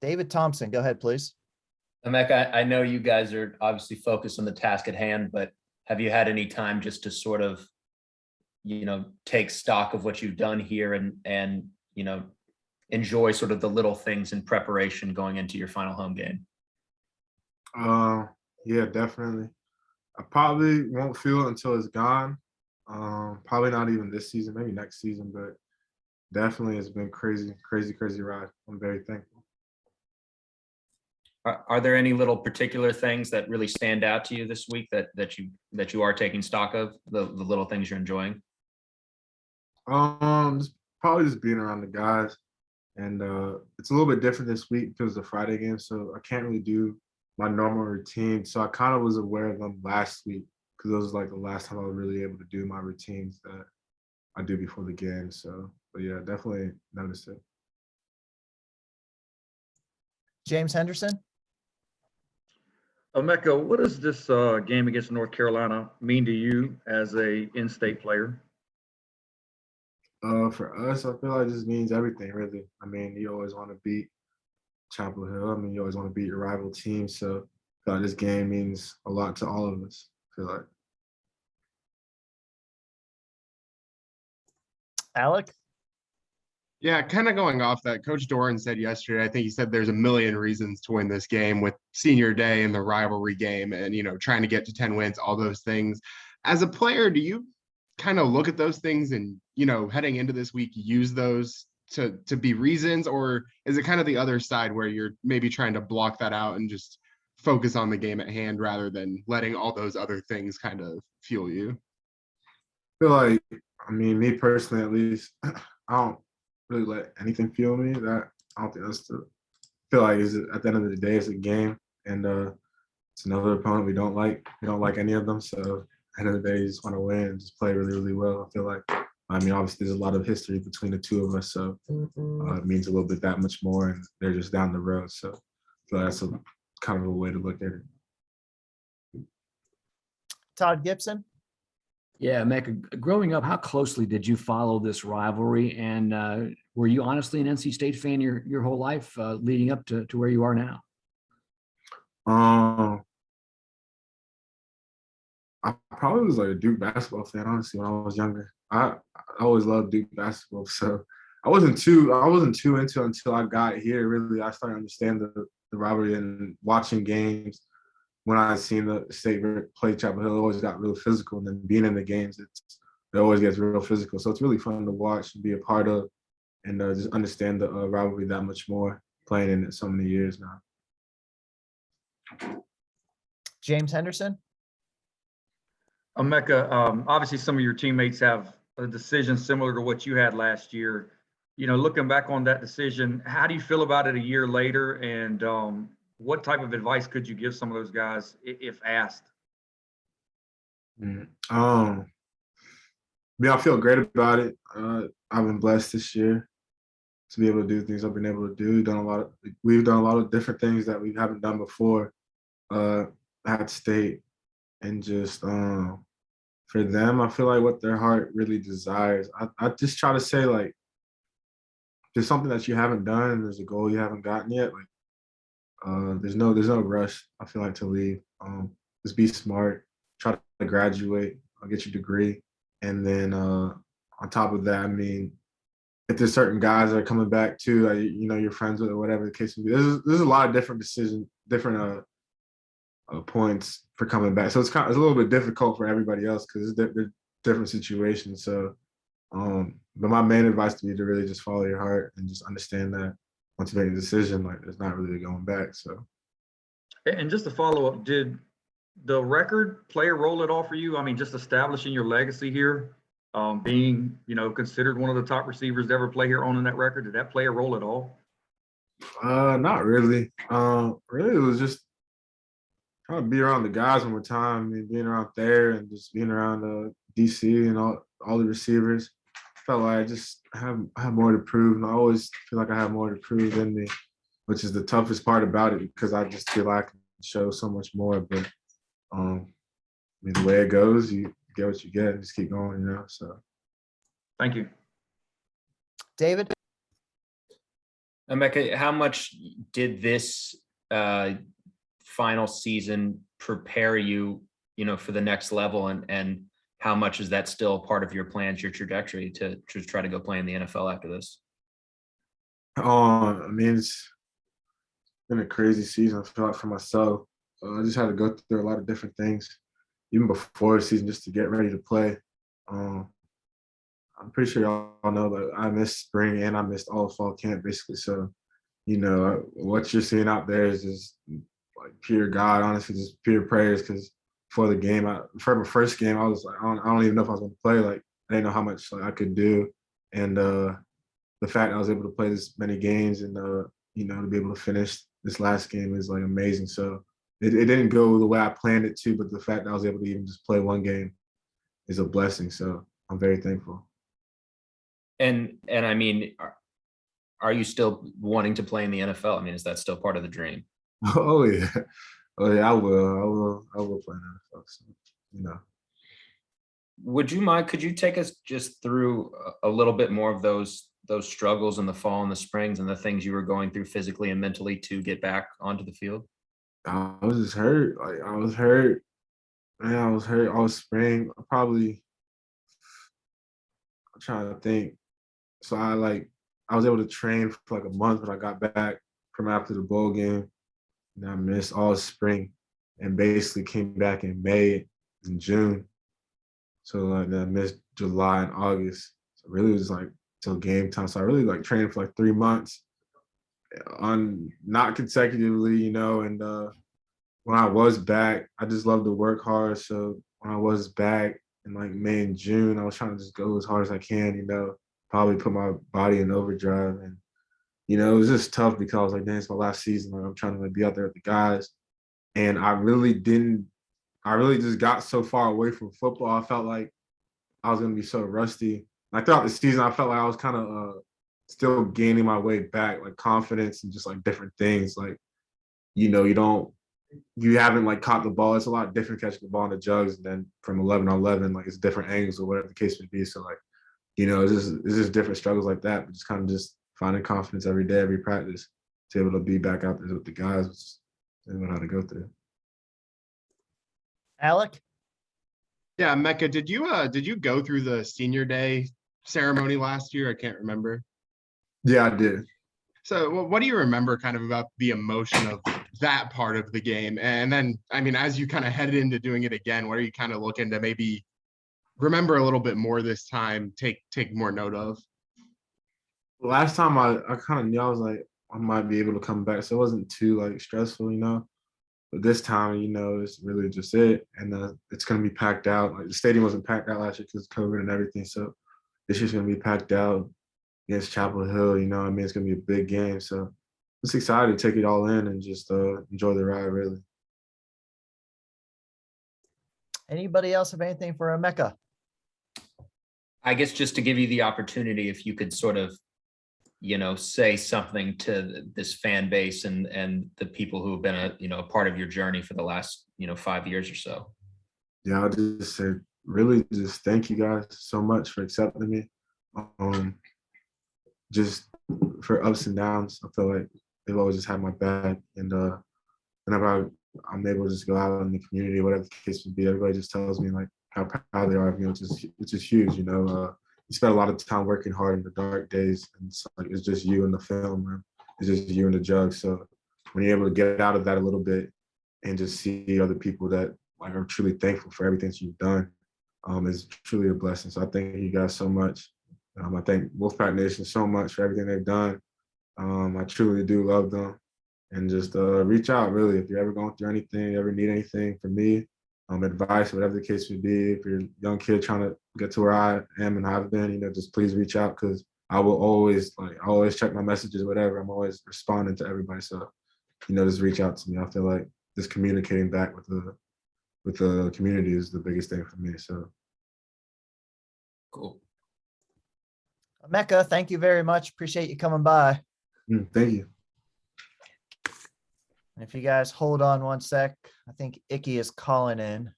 David Thompson, go ahead, please. Emeka, I know you guys are obviously focused on the task at hand, but have you had any time just to sort of, take stock of what you've done here and enjoy sort of the little things in preparation going into your final home game? Yeah, definitely. I probably won't feel it until it's gone. Probably not even this season, maybe next season, but definitely it's been crazy, crazy, crazy ride. I'm very thankful. Are there any little particular things that really stand out to you this week that you are taking stock of, the little things you're enjoying? Probably just being around the guys, and it's a little bit different this week because it's a Friday game, so I can't really do my normal routine. So I kind of was aware of them last week because it was like the last time I was really able to do my routines that I do before the game. So, but yeah, definitely noticed it. James Henderson. Emeka, what does this game against North Carolina mean to you as a in-state player? For us, I feel like this means everything, really. I mean, you always want to beat Chapel Hill. I mean, you always want to beat your rival team. So I feel like this game means a lot to all of us, I feel like. Alec? Yeah, kind of going off that, Coach Doran said yesterday, I think he said there's a million reasons to win this game with senior day and the rivalry game and, trying to get to 10 wins, all those things. As a player, do you kind of look at those things and, heading into this week, use those to be reasons, or is it kind of the other side where you're maybe trying to block that out and just focus on the game at hand rather than letting all those other things kind of fuel you? I feel like, me personally, at least, I don't really let anything fuel me. That I don't think that's the. I feel like at the end of the day, it's a game, and it's another opponent we don't like. We don't like any of them, so at the end of the day, you just want to win and just play really, really well. I feel like, obviously, there's a lot of history between the two of us, so it means a little bit that much more, and they're just down the road. So that's a kind of a way to look at it. Todd Gibson. Yeah, Mecca, growing up, how closely did you follow this rivalry? And were you honestly an NC State fan your whole life leading up to where you are now? I probably was like a Duke basketball fan, honestly, when I was younger. I always loved Duke basketball, so I wasn't too into it until I got here. Really, I started to understand the rivalry and watching games. When I seen the state play Chapel Hill, it always got real physical, and then being in the games, it always gets real physical. So it's really fun to watch and be a part of, and just understand the rivalry that much more, playing in it so many years now. James Henderson. Emeka, obviously some of your teammates have a decision similar to what you had last year. Looking back on that decision, how do you feel about it a year later? And what type of advice could you give some of those guys if asked? I feel great about it. I've been blessed this year to be able to do things I've been able to do. We've done a lot of different things that we haven't done before at state, and just for them, I feel like what their heart really desires. I just try to say, like, there's something that you haven't done and there's a goal you haven't gotten yet. Like, there's no rush, I feel like, to leave. Just be smart, try to graduate, get your degree. And then on top of that, if there's certain guys that are coming back too, you're friends with, or whatever the case may be, there's a lot of different decisions, different points for coming back. So it's a little bit difficult for everybody else because they're different situations. So, but my main advice to you to really just follow your heart and just understand that once you make a decision, like, there's not really going back. So, and just to follow up, did the record play a role at all for you? Just establishing your legacy here, being considered one of the top receivers to ever play here, owning that record, did that play a role at all? Not really. Really, it was just trying to be around the guys one more time. Being around there and just being around DC and all the receivers. Felt like I just have more to prove, and I always feel like I have more to prove in me, which is the toughest part about it, because I just feel like I can show so much more. But the way it goes, you get what you get and just keep going, So thank you. David. Emeka, how much did this final season prepare you, for the next level, and how much is that still part of your plans, your trajectory to try to go play in the NFL after this? I mean, it's been a crazy season. I feel like for myself, I just had to go through a lot of different things, even before the season, just to get ready to play. I'm pretty sure y'all know that I missed spring and I missed all of fall camp basically. So, what you're seeing out there is just like pure God, honestly, just pure prayers. Because for the game, for my first game, I was like, I don't even know if I was going to play. Like, I didn't know how much I could do, and the fact I was able to play this many games and to be able to finish this last game is like amazing. So it didn't go the way I planned it to, but the fact that I was able to even just play one game is a blessing. So I'm very thankful. And I mean, are you still wanting to play in the NFL? I mean, is that still part of the dream? Oh yeah, I will play in the NFL. So, Would you mind? Could you take us just through a little bit more of those struggles in the fall and the springs and the things you were going through physically and mentally to get back onto the field? I was just hurt. Like I was hurt. Man, I was hurt all spring. I'm trying to think. So I was able to train for like a month when I got back from after the bowl game. And I missed all spring and basically came back in May and June. So like I missed July and August. So really it was like till game time. So I really like trained for like 3 months on not consecutively, and when I was back, I just love to work hard. So when I was back in like May and June, I was trying to just go as hard as I can, probably put my body in overdrive. And, it was just tough because I was like, dang, it's my last season. Like, I'm trying to be out there with the guys. And I really just got so far away from football. I felt like I was going to be so rusty. Like throughout the season, I felt like I was kind of still gaining my way back, like confidence and just like different things. Like, you haven't like caught the ball. It's a lot different catching the ball in the jugs than from 11 on 11. Like it's different angles or whatever the case may be. So like, it's just different struggles like that, but just kind of just finding confidence every day, every practice to be able to be back out there with the guys, which I know how to go through. Alec? Yeah, Mecca, did you go through the senior day ceremony last year? I can't remember. Yeah, I did. So what do you remember kind of about the emotion of that part of the game? And then, I mean, as you kind of headed into doing it again, what are you kind of looking to maybe remember a little bit more this time, take more note of? Last time I kind of knew I was like, I might be able to come back. So it wasn't too like stressful, But this time, it's really just it. And it's going to be packed out. Like the stadium wasn't packed out last year because of COVID and everything. So this year's going to be packed out against Chapel Hill. I mean, it's going to be a big game. So I'm just excited to take it all in and just enjoy the ride, really. Anybody else have anything for Emeka? I guess just to give you the opportunity, if you could sort of, say something to this fan base and the people who have been a part of your journey for the last, 5 years or so. Yeah, I'll just say really just thank you guys so much for accepting me. Just for ups and downs, I feel like they've always just had my back. And whenever I'm able to just go out in the community, whatever the case would be, everybody just tells me like how proud they are of me, which is huge. You spend a lot of time working hard in the dark days, and it's just you in the film, man. It's just you in the jug. So when you're able to get out of that a little bit and just see other people that like are truly thankful for everything that you've done, is truly a blessing. So I thank you guys so much. I thank Wolfpack Nation so much for everything they've done. I truly do love them. And just reach out, really, if you're ever going through anything, you ever need anything from me, advice, whatever the case may be. If you're a young kid trying to get to where I am and have been, just please reach out, because I will always check my messages, whatever. I'm always responding to everybody. So, just reach out to me. I feel like just communicating back with the community is the biggest thing for me. So Cool. Emeka, thank you very much. Appreciate you coming by. thank you. And if you guys hold on one sec, I think Icky is calling in.